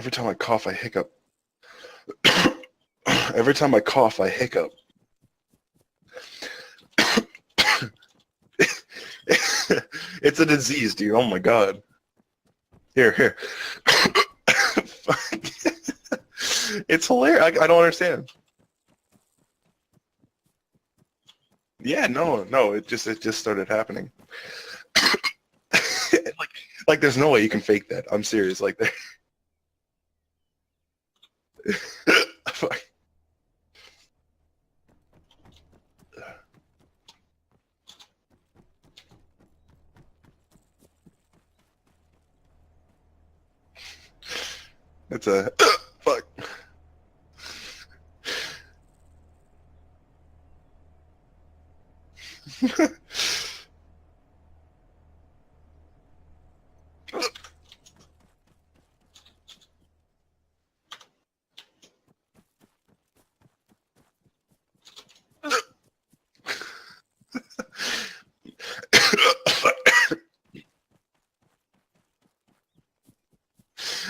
Every time I cough, I hiccup. Every time I cough, I hiccup. It's a disease, dude. Oh my god. Here. It's hilarious. I don't understand. Yeah, no. It just started happening. like, like, there's no way you can fake that. I'm serious. Like, it's a fuck.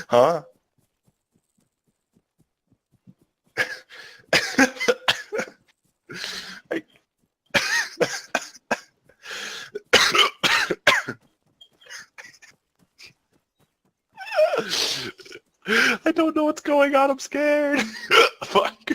Huh? I, I don't know what's going on. I'm scared. Fuck.